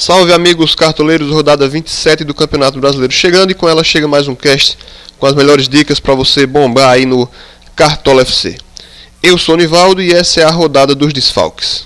Salve amigos cartoleiros, rodada 27 do Campeonato Brasileiro chegando, e com ela chega mais um cast com as melhores dicas para você bombar aí no Cartola FC. Eu sou o Nivaldo e essa é a rodada dos desfalques.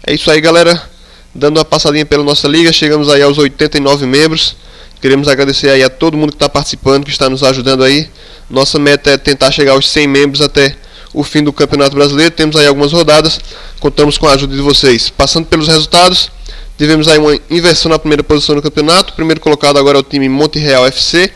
É isso aí, galera, dando uma passadinha pela nossa liga, chegamos aí aos 89 membros. Queremos agradecer aí a todo mundo que está participando, que está nos ajudando aí. Nossa meta é tentar chegar aos 100 membros até o fim do Campeonato Brasileiro. Temos aí algumas rodadas, contamos com a ajuda de vocês. Passando pelos resultados, tivemos aí uma inversão na primeira posição do campeonato. O primeiro colocado agora é o time Monte Real FC.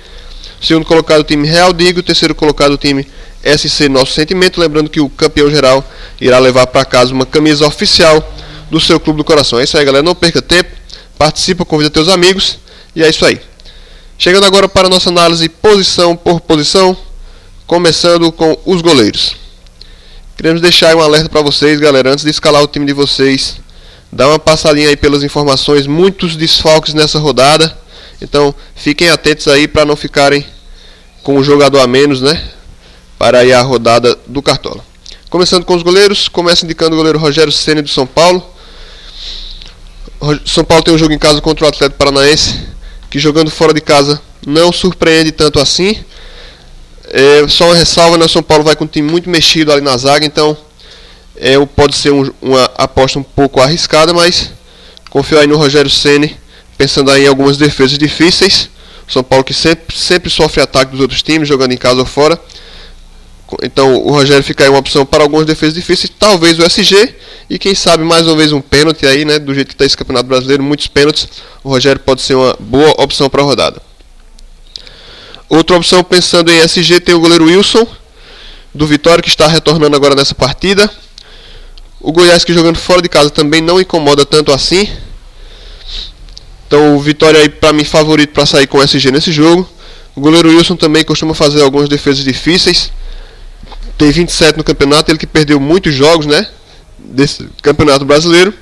O segundo colocado o time Real Digo. O terceiro colocado o time SC Nosso Sentimento. Lembrando que o campeão geral irá levar para casa uma camisa oficial do seu clube do coração. É isso aí, galera, não perca tempo, participa, convida teus amigos, e é isso aí. Chegando agora para a nossa análise posição por posição, começando com os goleiros. Queremos deixar aí um alerta para vocês, galera, antes de escalar o time de vocês, dá uma passadinha aí pelas informações, muitos desfalques nessa rodada, então fiquem atentos aí para não ficarem com um jogador a menos, né, para aí a rodada do Cartola. Começando com os goleiros, começa indicando o goleiro Rogério Ceni do São Paulo. São Paulo tem um jogo em casa contra o Atlético Paranaense, que jogando fora de casa não surpreende tanto assim. Só uma ressalva, né? O São Paulo vai com um time muito mexido ali na zaga, então pode ser uma aposta um pouco arriscada, mas confio aí no Rogério Ceni, pensando aí em algumas defesas difíceis. O São Paulo que sempre sofre ataque dos outros times, jogando em casa ou fora. Então o Rogério fica aí uma opção para algumas defesas difíceis, talvez o SG, e quem sabe mais uma vez um pênalti aí, né? Do jeito que está esse Campeonato Brasileiro, muitos pênaltis, o Rogério pode ser uma boa opção para a rodada. Outra opção, pensando em SG, tem o goleiro Wilson do Vitória, que está retornando agora nessa partida. O Goiás, que jogando fora de casa também não incomoda tanto assim. Então o Vitória aí para mim favorito para sair com o SG nesse jogo. O goleiro Wilson também costuma fazer algumas defesas difíceis. Tem 27 no campeonato, ele que perdeu muitos jogos, né, desse Campeonato Brasileiro,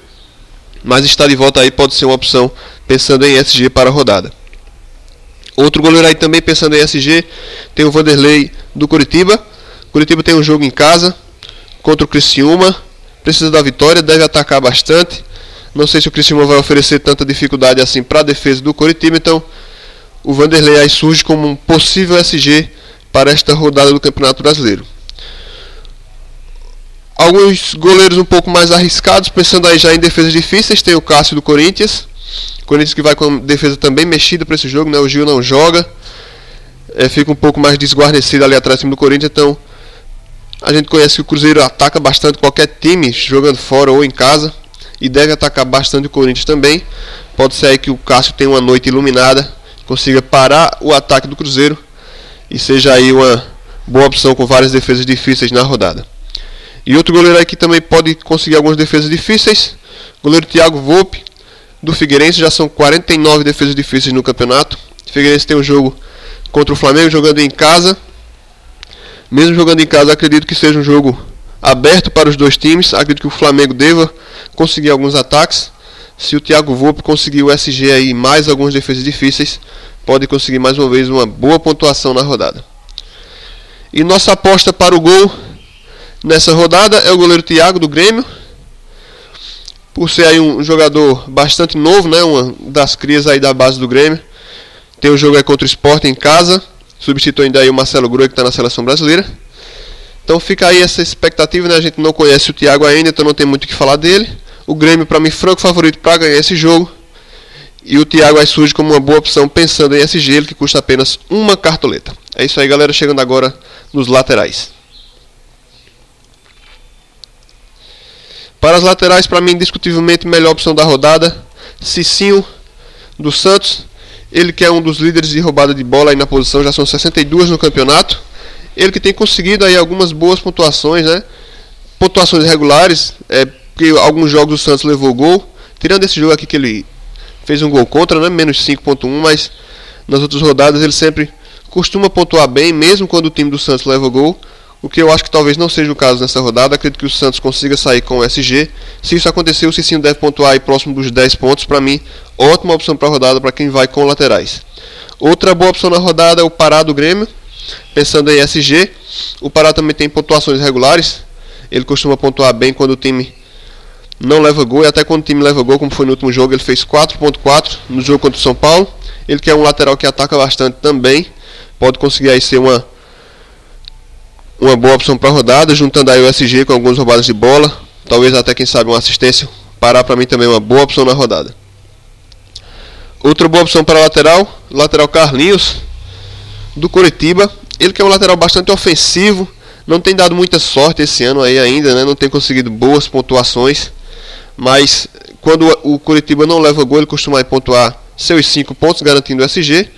mas está de volta aí, pode ser uma opção pensando em SG para a rodada. Outro goleiro aí também pensando em SG, tem o Vanderlei do Curitiba. Curitiba tem um jogo em casa contra o Criciúma, precisa da vitória, deve atacar bastante. Não sei se o Criciúma vai oferecer tanta dificuldade assim para a defesa do Curitiba, então o Vanderlei aí surge como um possível SG para esta rodada do Campeonato Brasileiro. Alguns goleiros um pouco mais arriscados, pensando aí já em defesas difíceis, tem o Cássio do Corinthians. Corinthians que vai com defesa também mexida para esse jogo, né? O Gil não joga, fica um pouco mais desguarnecido ali atrás do time do Corinthians. Então a gente conhece que o Cruzeiro ataca bastante qualquer time, jogando fora ou em casa, e deve atacar bastante o Corinthians também. Pode ser aí que o Cássio tenha uma noite iluminada, consiga parar o ataque do Cruzeiro e seja aí uma boa opção com várias defesas difíceis na rodada. E outro goleiro aí que também pode conseguir algumas defesas difíceis, goleiro Thiago Volpi do Figueirense. Já são 49 defesas difíceis no campeonato. O Figueirense tem um jogo contra o Flamengo, jogando em casa. Mesmo jogando em casa, acredito que seja um jogo aberto para os dois times. Acredito que o Flamengo deva conseguir alguns ataques. Se o Thiago Volpi conseguir o SG aí, mais algumas defesas difíceis, pode conseguir mais uma vez uma boa pontuação na rodada. E nossa aposta para o gol nessa rodada é o goleiro Thiago do Grêmio. Por ser aí um jogador bastante novo, né, uma das crias aí da base do Grêmio. Tem o jogo aí contra o Sport em casa, substituindo aí o Marcelo Groi, que está na seleção brasileira. Então fica aí essa expectativa, né? A gente não conhece o Thiago ainda, então não tem muito o que falar dele. O Grêmio para mim franco favorito para ganhar esse jogo. E o Thiago aí surge como uma boa opção pensando em SG, ele que custa apenas uma cartoleta. É isso aí, galera, chegando agora nos laterais. Para as laterais, para mim, indiscutivelmente, melhor opção da rodada, Cicinho do Santos. Ele que é um dos líderes de roubada de bola aí na posição, já são 62 no campeonato. Ele que tem conseguido aí algumas boas pontuações, né? Pontuações regulares, porque alguns jogos o Santos levou gol. Tirando esse jogo aqui que ele fez um gol contra, né? Menos 5.1, mas nas outras rodadas ele sempre costuma pontuar bem, mesmo quando o time do Santos leva gol. O que eu acho que talvez não seja o caso nessa rodada. Acredito que o Santos consiga sair com o SG. Se isso acontecer, o Cicinho deve pontuar aí próximo dos 10 pontos. Para mim, ótima opção para a rodada para quem vai com laterais. Outra boa opção na rodada é o Pará do Grêmio. Pensando em SG, o Pará também tem pontuações regulares. Ele costuma pontuar bem quando o time não leva gol, e até quando o time leva gol, como foi no último jogo, ele fez 4.4 no jogo contra o São Paulo. Ele que é um lateral que ataca bastante também, pode conseguir aí ser uma boa opção para a rodada, juntando aí o SG com algumas roubadas de bola, talvez até quem sabe uma assistência. Pará para mim também é uma boa opção na rodada. Outra boa opção para lateral Carlinhos, do Coritiba. Ele que é um lateral bastante ofensivo, não tem dado muita sorte esse ano aí ainda, né? Não tem conseguido boas pontuações, mas quando o Coritiba não leva gol, ele costuma pontuar seus 5 pontos, garantindo o SG.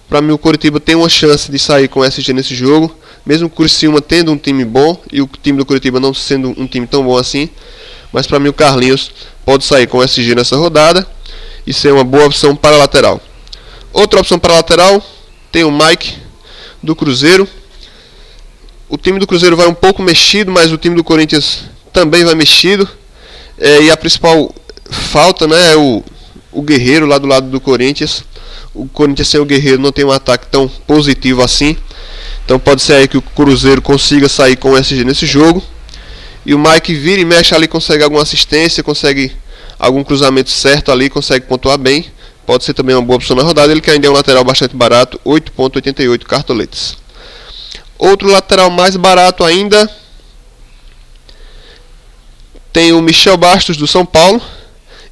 Para mim o Coritiba tem uma chance de sair com o SG nesse jogo, mesmo o Criciúma tendo um time bom e o time do Coritiba não sendo um time tão bom assim. Mas para mim o Carlinhos pode sair com o SG nessa rodada e ser uma boa opção para a lateral. Outra opção para a lateral tem o Mike do Cruzeiro. O time do Cruzeiro vai um pouco mexido, mas o time do Corinthians também vai mexido. E a principal falta, né, é o Guerreiro lá do lado do Corinthians. O Corinthians sem o Guerreiro não tem um ataque tão positivo assim. Então pode ser aí que o Cruzeiro consiga sair com o SG nesse jogo. E o Mike vira e mexe ali, consegue alguma assistência, consegue algum cruzamento certo ali, consegue pontuar bem. Pode ser também uma boa opção na rodada. Ele que ainda é um lateral bastante barato, 8.88 cartoletes. Outro lateral mais barato ainda tem o Michel Bastos do São Paulo.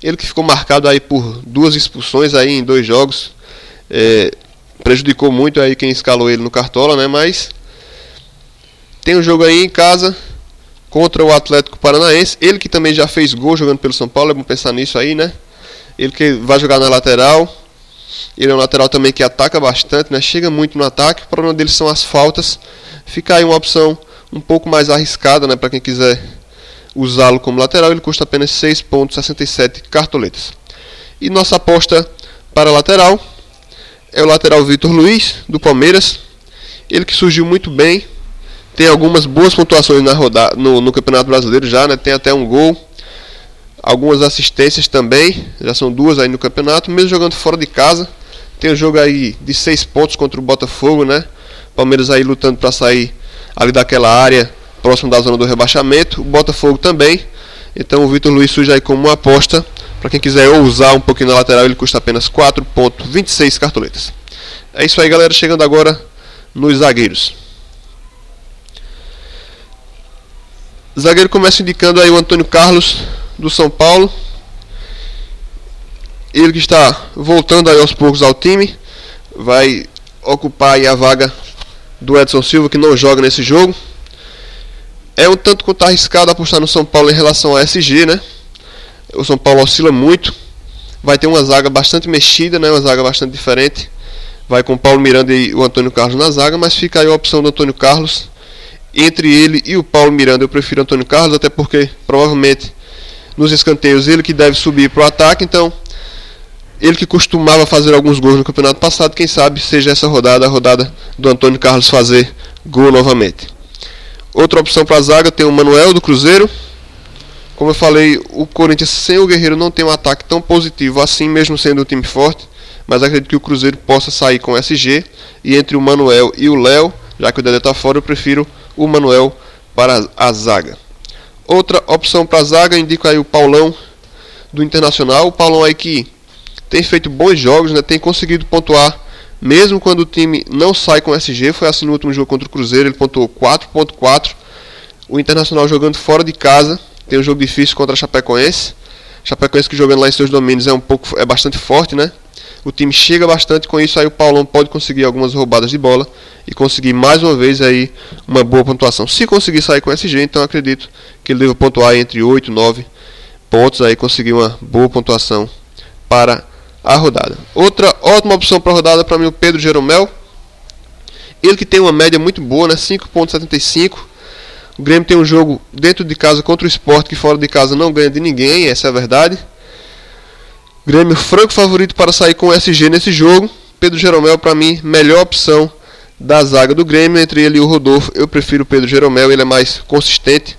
Ele que ficou marcado aí por 2 expulsões aí em 2 jogos. Prejudicou muito aí quem escalou ele no Cartola, né? Mas tem um jogo aí em casa contra o Atlético Paranaense. Ele que também já fez gol jogando pelo São Paulo, é bom pensar nisso aí, né? Ele que vai jogar na lateral. Ele é um lateral também que ataca bastante, né? Chega muito no ataque. O problema dele são as faltas. Fica aí uma opção um pouco mais arriscada, né? Para quem quiser usá-lo como lateral. Ele custa apenas 6.67 cartoletas. E nossa aposta para lateral é o lateral Vitor Luiz do Palmeiras. Ele que surgiu muito bem. Tem algumas boas pontuações na rodada, no Campeonato Brasileiro já, né? Tem até um gol. Algumas assistências também. Já são 2 aí no campeonato. Mesmo jogando fora de casa. Tem um jogo aí de 6 pontos contra o Botafogo, né? Palmeiras aí lutando para sair ali daquela área próximo da zona do rebaixamento. O Botafogo também. Então o Vitor Luiz surge aí como uma aposta. Para quem quiser usar um pouquinho na lateral, ele custa apenas 4.26 cartoletas. É isso aí, galera. Chegando agora nos zagueiros. Zagueiro começa indicando aí o Antônio Carlos do São Paulo. Ele que está voltando aí aos poucos ao time. Vai ocupar aí a vaga do Edson Silva, que não joga nesse jogo. É um tanto quanto arriscado apostar no São Paulo em relação ao SG, né? O São Paulo oscila muito. Vai ter uma zaga bastante mexida, né? Uma zaga bastante diferente. Vai com o Paulo Miranda e o Antônio Carlos na zaga, mas fica aí a opção do Antônio Carlos. Entre ele e o Paulo Miranda eu prefiro o Antônio Carlos, até porque provavelmente nos escanteios ele que deve subir para o ataque. Então ele que costumava fazer alguns gols no campeonato passado, quem sabe seja essa rodada, a rodada do Antônio Carlos fazer gol novamente. Outra opção para a zaga tem o Manuel do Cruzeiro. Como eu falei, o Corinthians sem o Guerreiro não tem um ataque tão positivo assim, mesmo sendo um time forte. Mas acredito que o Cruzeiro possa sair com SG. E entre o Manuel e o Léo, já que o Dedé está fora, eu prefiro o Manuel para a zaga. Outra opção para a zaga, indico aí o Paulão do Internacional. O Paulão aí que tem feito bons jogos, né? Tem conseguido pontuar mesmo quando o time não sai com SG. Foi assim no último jogo contra o Cruzeiro, ele pontuou 4.4. O Internacional jogando fora de casa, tem um jogo difícil contra a Chapecoense. Chapecoense que jogando lá em seus domínios é bastante forte, né? O time chega bastante, com isso aí o Paulão pode conseguir algumas roubadas de bola e conseguir mais uma vez aí uma boa pontuação. Se conseguir sair com SG, então acredito que ele deva pontuar entre 8 e 9 pontos aí, conseguir uma boa pontuação para a rodada. Outra ótima opção para a rodada para mim, o Pedro Jeromel. Ele que tem uma média muito boa, né? 5.75. O Grêmio tem um jogo dentro de casa contra o Sport, que fora de casa não ganha de ninguém, essa é a verdade. Grêmio franco favorito para sair com o SG nesse jogo. Pedro Jeromel para mim, melhor opção da zaga do Grêmio. Entre ele e o Rodolfo, eu prefiro o Pedro Jeromel, ele é mais consistente,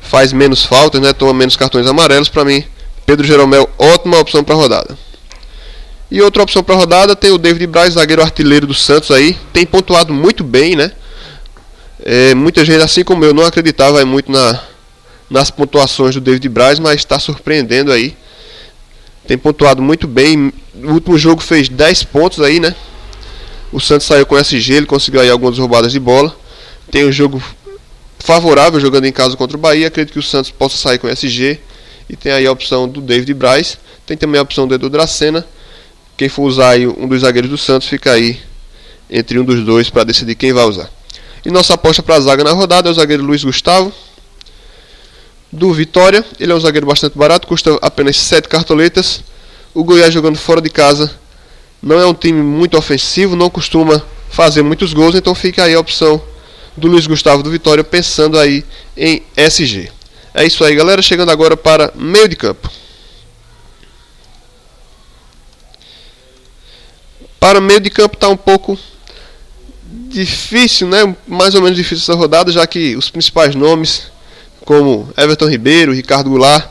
faz menos faltas, né? Toma menos cartões amarelos. Para mim, Pedro Jeromel, ótima opção para a rodada. E outra opção para a rodada tem o David Braz, zagueiro artilheiro do Santos aí. Tem pontuado muito bem, né? Muita gente, assim como eu, não acreditava muito nas pontuações do David Braz, mas está surpreendendo aí. Tem pontuado muito bem. No último jogo fez 10 pontos aí, né? O Santos saiu com SG, ele conseguiu aí algumas roubadas de bola. Tem um jogo favorável jogando em casa contra o Bahia. Acredito que o Santos possa sair com SG. E tem aí a opção do David Braz. Tem também a opção do Edu Dracena. Quem for usar aí um dos zagueiros do Santos, fica aí entre um dos dois para decidir quem vai usar. E nossa aposta para a zaga na rodada é o zagueiro Luiz Gustavo, do Vitória. Ele é um zagueiro bastante barato, custa apenas 7 cartoletas. O Goiás jogando fora de casa não é um time muito ofensivo, não costuma fazer muitos gols, então fica aí a opção do Luiz Gustavo do Vitória, pensando aí em SG. É isso aí, galera, chegando agora para meio de campo. Para meio de campo está um pouco difícil, né? Mais ou menos difícil essa rodada, já que os principais nomes, como Everton Ribeiro, Ricardo Goulart,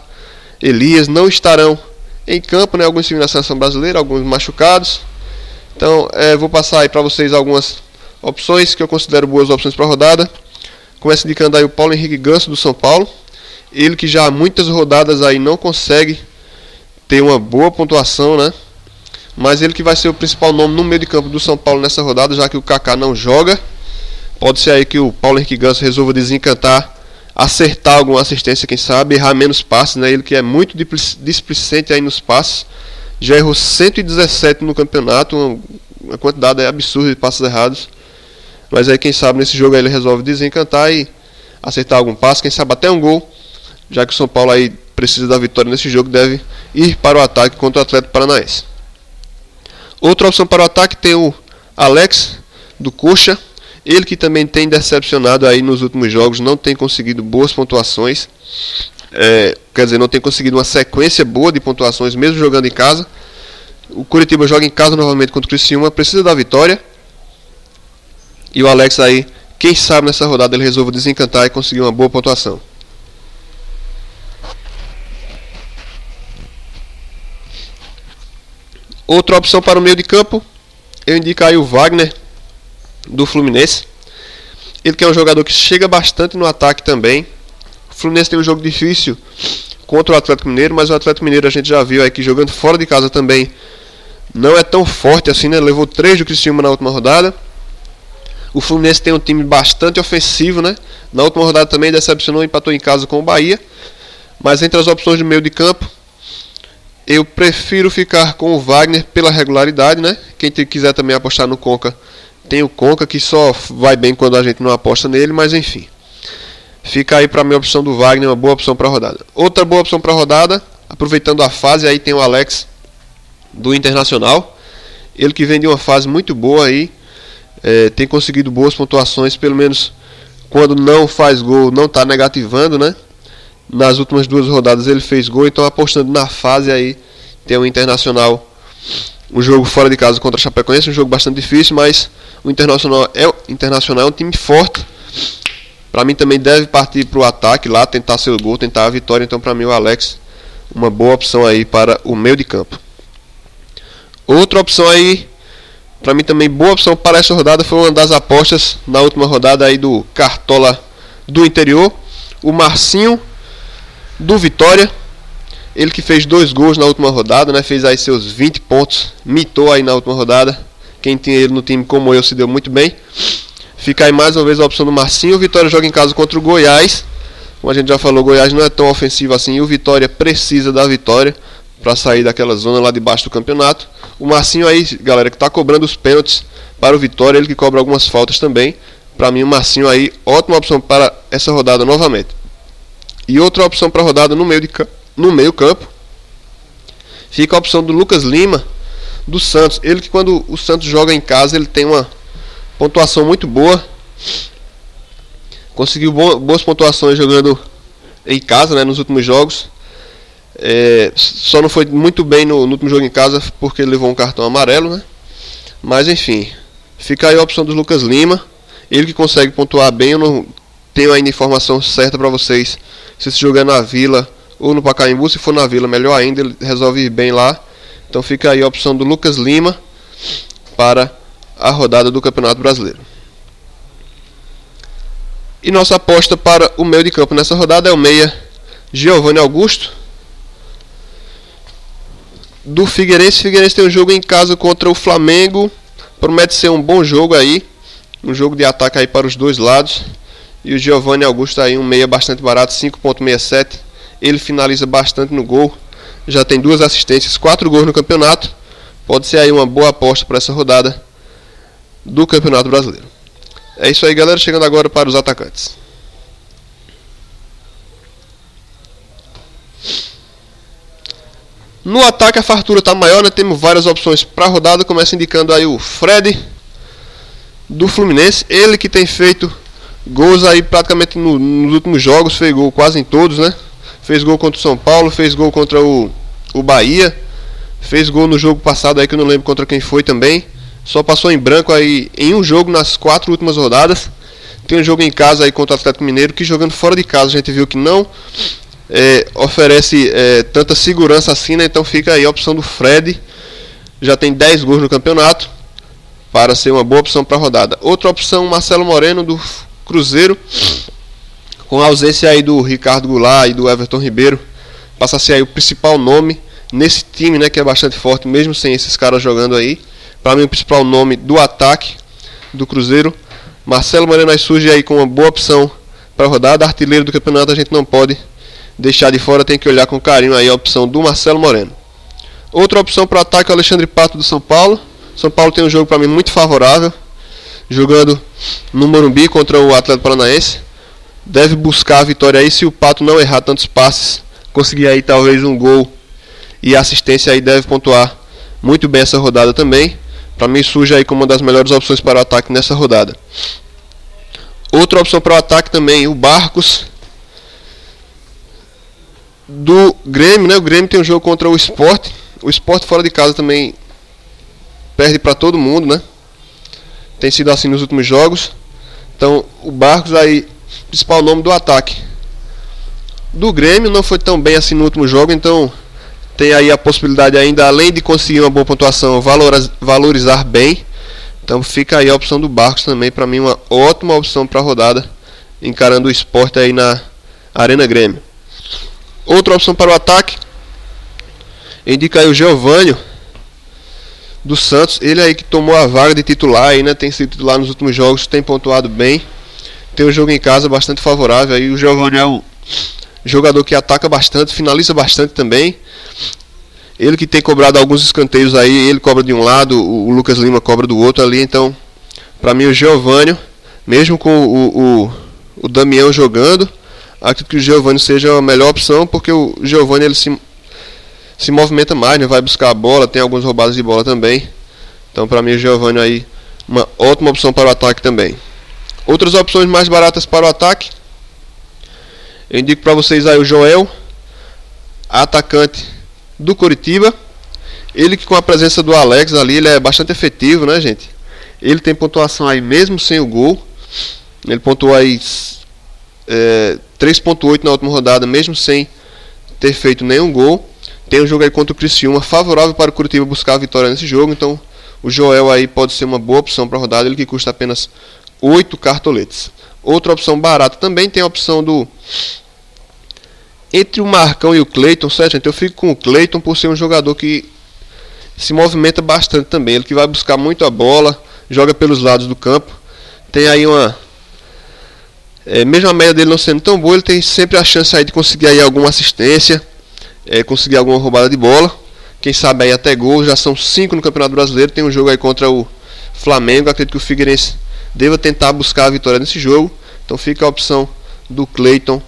Elias, não estarão em campo, né? Alguns times na seleção brasileira, alguns machucados. Então, vou passar aí para vocês algumas opções que eu considero boas opções para a rodada. Começo indicando aí o Paulo Henrique Ganso do São Paulo. Ele que já há muitas rodadas aí não consegue ter uma boa pontuação, né? Mas ele que vai ser o principal nome no meio de campo do São Paulo nessa rodada, já que o Kaká não joga. Pode ser aí que o Paulo Henrique Ganso resolva desencantar, acertar alguma assistência, quem sabe, errar menos passes, né? Ele que é muito displicente aí nos passes. Já errou 117 no campeonato, uma quantidade absurda de passes errados. Mas aí quem sabe nesse jogo aí ele resolve desencantar e acertar algum passe, quem sabe até um gol. Já que o São Paulo aí precisa da vitória nesse jogo, deve ir para o ataque contra o Atlético Paranaense. Outra opção para o ataque tem o Alex do Coxa. Ele que também tem decepcionado aí nos últimos jogos, não tem conseguido boas pontuações. Quer dizer, não tem conseguido uma sequência boa de pontuações, mesmo jogando em casa. O Curitiba joga em casa novamente contra o Criciúma, precisa da vitória. E o Alex aí, quem sabe nessa rodada ele resolve desencantar e conseguir uma boa pontuação. Outra opção para o meio de campo, eu indico aí o Wagner do Fluminense. Ele que é um jogador que chega bastante no ataque também. O Fluminense tem um jogo difícil contra o Atlético Mineiro, mas o Atlético Mineiro a gente já viu aí que jogando fora de casa também não é tão forte assim, né? Levou 3 do Criciúma na última rodada. O Fluminense tem um time bastante ofensivo, né? Na última rodada também decepcionou, empatou em casa com o Bahia. Mas entre as opções de meio de campo, eu prefiro ficar com o Wagner pela regularidade, né? Quem quiser também apostar no Conca, tem o Conca, que só vai bem quando a gente não aposta nele, mas enfim. Fica aí para a minha opção do Wagner, uma boa opção para a rodada. Outra boa opção para a rodada, aproveitando a fase, aí tem o Alex do Internacional. Ele que vem de uma fase muito boa aí, tem conseguido boas pontuações, pelo menos quando não faz gol, não está negativando, né? Nas últimas 2 rodadas ele fez gol, então apostando na fase aí, tem o Internacional, um jogo fora de casa contra a Chapecoense, um jogo bastante difícil, mas o Internacional é um time forte. Para mim também deve partir para o ataque lá, tentar seu gol, tentar a vitória, então para mim o Alex, uma boa opção aí para o meio de campo. Outra opção aí, para mim também boa opção para essa rodada, foi uma das apostas na última rodada aí do Cartola do Interior, o Marcinho do Vitória. Ele que fez 2 gols na última rodada, né? Fez aí seus 20 pontos, mitou aí na última rodada. Quem tinha ele no time como eu se deu muito bem. Fica aí mais uma vez a opção do Marcinho. O Vitória joga em casa contra o Goiás. Como a gente já falou, o Goiás não é tão ofensivo assim, e o Vitória precisa da vitória para sair daquela zona lá de baixo do campeonato. O Marcinho aí, galera, que está cobrando os pênaltis para o Vitória, ele que cobra algumas faltas também. Para mim o Marcinho aí, ótima opção para essa rodada novamente. E outra opção para a rodada no meio campo, fica a opção do Lucas Lima do Santos. Ele que quando o Santos joga em casa, ele tem uma pontuação muito boa. Conseguiu boas pontuações jogando em casa, né, nos últimos jogos. Só não foi muito bem no último jogo em casa porque ele levou um cartão amarelo, né? Mas enfim, fica aí a opção do Lucas Lima. Ele que consegue pontuar bem. Eu não tenho ainda informação certa para vocês se esse jogo é na Vila ou no Pacaembu. Se for na Vila, melhor ainda, ele resolve ir bem lá. Então fica aí a opção do Lucas Lima para a rodada do Campeonato Brasileiro. E nossa aposta para o meio de campo nessa rodada é o meia Giovanni Augusto. Do Figueirense. Figueirense tem um jogo em casa contra o Flamengo. Promete ser um bom jogo aí. Um jogo de ataque aí para os dois lados. E o Giovanni Augusto aí, um meia bastante barato, 5,67. Ele finaliza bastante no gol. Já tem 2 assistências, 4 gols no campeonato. Pode ser aí uma boa aposta para essa rodada do Campeonato Brasileiro. É isso aí, galera. Chegando agora para os atacantes. No ataque a fartura está maior, né? Temos várias opções para a rodada. Começa indicando aí o Fred do Fluminense. Ele que tem feito gols aí praticamente nos últimos jogos. Fez gol quase em todos, né? Fez gol contra o São Paulo, fez gol contra o Bahia. Fez gol no jogo passado aí que eu não lembro contra quem foi também. Só passou em branco aí em um jogo nas 4 últimas rodadas. Tem um jogo em casa aí contra o Atlético Mineiro, que jogando fora de casa a gente viu que não oferece tanta segurança assim, né? Então fica aí a opção do Fred. Já tem 10 gols no campeonato, para ser uma boa opção para a rodada. Outra opção, Marcelo Moreno do Cruzeiro. Com a ausência aí do Ricardo Goulart e do Everton Ribeiro, passa a ser aí o principal nome nesse time, né, que é bastante forte, mesmo sem esses caras jogando aí. Para mim, o principal nome do ataque do Cruzeiro. Marcelo Moreno aí surge aí com uma boa opção para a rodada. Artilheiro do campeonato, a gente não pode deixar de fora, tem que olhar com carinho aí a opção do Marcelo Moreno. Outra opção para o ataque é o Alexandre Pato do São Paulo. São Paulo tem um jogo para mim muito favorável, jogando no Morumbi contra o Atlético Paranaense. Deve buscar a vitória aí, se o Pato não errar tantos passes, conseguir aí talvez um gol e assistência, aí deve pontuar muito bem essa rodada também. Para mim surge aí como uma das melhores opções para o ataque nessa rodada. Outra opção para o ataque também, o Barcos do Grêmio, né? O Grêmio tem um jogo contra o Sport. O Sport fora de casa também perde para todo mundo, né? Tem sido assim nos últimos jogos. Então o Barcos aí, principal nome do ataque do Grêmio, não foi tão bem assim no último jogo, então tem aí a possibilidade ainda, além de conseguir uma boa pontuação, valorizar bem. Então fica aí a opção do Barcos também, para mim uma ótima opção para a rodada, encarando o Sport aí na Arena Grêmio. Outra opção para o ataque, indica aí o Giovanni do Santos. Ele aí que tomou a vaga de titular aí, né? Tem sido titular nos últimos jogos, tem pontuado bem. Tem um jogo em casa bastante favorável aí. O Giovanni é um jogador que ataca bastante, finaliza bastante também. Ele que tem cobrado alguns escanteios aí, ele cobra de um lado, o Lucas Lima cobra do outro ali. Então, para mim o Giovanni, mesmo com o Damião jogando, acredito que o Giovanni seja a melhor opção, porque o Giovanni ele se movimenta mais, né? Vai buscar a bola, tem algumas roubadas de bola também. Então, para mim o Giovanni aí uma ótima opção para o ataque também. Outras opções mais baratas para o ataque, eu indico para vocês aí o Joel, atacante do Coritiba. Ele que com a presença do Alex ali, ele é bastante efetivo, né, gente? Ele tem pontuação aí mesmo sem o gol. Ele pontuou aí 3.8 na última rodada, mesmo sem ter feito nenhum gol. Tem um jogo aí contra o Criciúma, favorável para o Coritiba buscar a vitória nesse jogo. Então o Joel aí pode ser uma boa opção para a rodada, ele que custa apenas 8 cartoletes. Outra opção barata também tem a opção do entre o Marcão e o Cleiton, certo, gente? Eu fico com o Cleiton por ser um jogador que se movimenta bastante também. Ele que vai buscar muito a bola, joga pelos lados do campo. Tem aí uma... mesmo a média dele não sendo tão boa, ele tem sempre a chance aí de conseguir aí alguma assistência, conseguir alguma roubada de bola. Quem sabe aí até gol, já são 5 no Campeonato Brasileiro. Tem um jogo aí contra o Flamengo, acredito que o Figueirense deva tentar buscar a vitória nesse jogo. Então fica a opção do Cleiton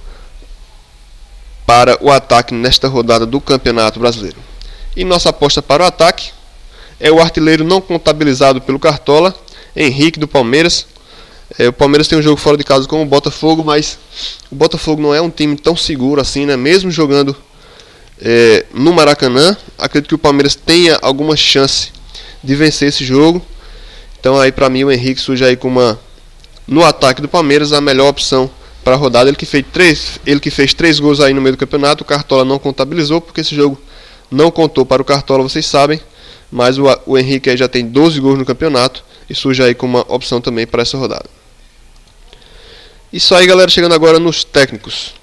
para o ataque nesta rodada do Campeonato Brasileiro. E nossa aposta para o ataque é o artilheiro não contabilizado pelo Cartola, Henrique do Palmeiras. O Palmeiras tem um jogo fora de casa com o Botafogo, mas o Botafogo não é um time tão seguro assim, né? Mesmo jogando no Maracanã, acredito que o Palmeiras tenha alguma chance de vencer esse jogo. Então aí para mim o Henrique surge aí com no ataque do Palmeiras a melhor opção para a rodada. Ele que fez 3 gols aí no meio do campeonato. O Cartola não contabilizou porque esse jogo não contou para o Cartola, vocês sabem. Mas o Henrique aí já tem 12 gols no campeonato e surge aí com uma opção também para essa rodada. Isso aí, galera, chegando agora nos técnicos.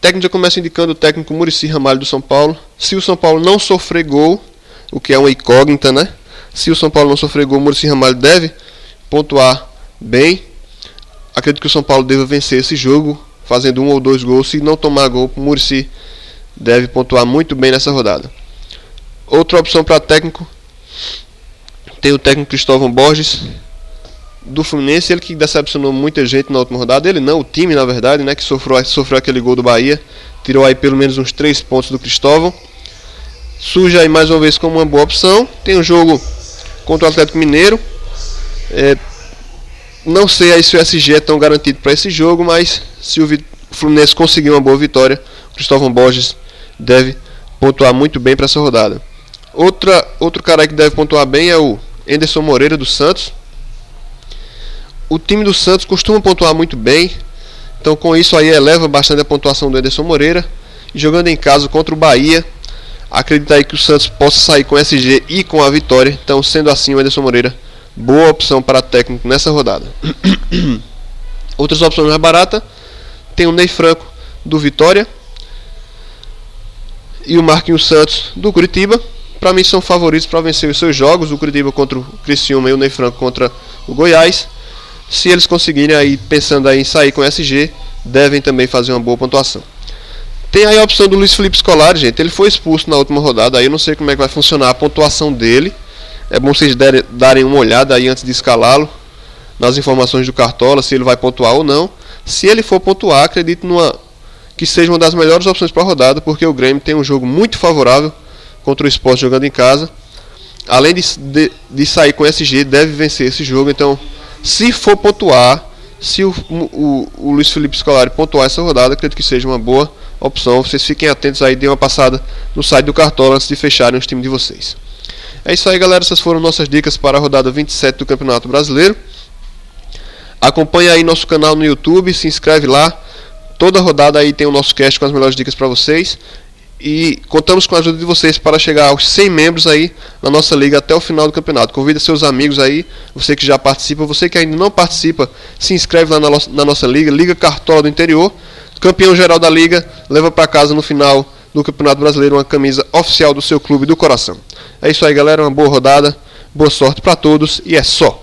técnico já começa indicando o técnico Muricy Ramalho do São Paulo. Se o São Paulo não sofrer gol, o que é uma incógnita, né? Se o São Paulo não sofrer gol, o Muricy Ramalho deve pontuar bem. Acredito que o São Paulo deva vencer esse jogo, fazendo 1 ou 2 gols. Se não tomar gol, o Muricy deve pontuar muito bem nessa rodada. Outra opção para técnico, tem o técnico Cristóvão Borges do Fluminense, ele que decepcionou muita gente na última rodada. Ele não, o time na verdade, né, que sofreu aquele gol do Bahia, tirou aí pelo menos uns 3 pontos do Cristóvão. Surge aí mais uma vez como uma boa opção. Tem um jogo contra o Atlético Mineiro, não sei aí se o SG é tão garantido para esse jogo, mas se o Fluminense conseguir uma boa vitória, o Cristóvão Borges deve pontuar muito bem para essa rodada. Outro cara que deve pontuar bem é o Anderson Moreira do Santos. O time do Santos costuma pontuar muito bem, então com isso aí eleva bastante a pontuação do Anderson Moreira. E jogando em casa contra o Bahia, acredito aí que o Santos possa sair com SG e com a vitória. Então, sendo assim, o Anderson Moreira, boa opção para técnico nessa rodada. Outras opções mais baratas, tem o Ney Franco do Vitória e o Marquinhos Santos do Curitiba. Para mim são favoritos para vencer os seus jogos, o Curitiba contra o Criciúma e o Ney Franco contra o Goiás. Se eles conseguirem aí, pensando aí em sair com SG, devem também fazer uma boa pontuação. Tem aí a opção do Luiz Felipe Scolari, gente. Ele foi expulso na última rodada, aí eu não sei como é que vai funcionar a pontuação dele. É bom vocês darem uma olhada aí antes de escalá-lo, nas informações do Cartola, se ele vai pontuar ou não. Se ele for pontuar, acredito que seja uma das melhores opções para a rodada, porque o Grêmio tem um jogo muito favorável contra o Sport jogando em casa. Além de sair com SG, deve vencer esse jogo. Então, se for pontuar, se o Luiz Felipe Scolari pontuar essa rodada, acredito que seja uma boa opção. Vocês fiquem atentos aí, dêem uma passada no site do Cartola antes de fecharem os times de vocês. É isso aí, galera. Essas foram nossas dicas para a rodada 27 do Campeonato Brasileiro. Acompanhe aí nosso canal no YouTube, se inscreve lá. Toda rodada aí tem o nosso cast com as melhores dicas para vocês. E contamos com a ajuda de vocês para chegar aos 100 membros aí na nossa liga até o final do campeonato. Convida seus amigos aí, você que já participa, você que ainda não participa, se inscreve lá na nossa liga, Liga Cartola do Interior. Campeão geral da liga, leva para casa no final do Campeonato Brasileiro uma camisa oficial do seu clube do coração. É isso aí, galera, uma boa rodada, boa sorte para todos e é só.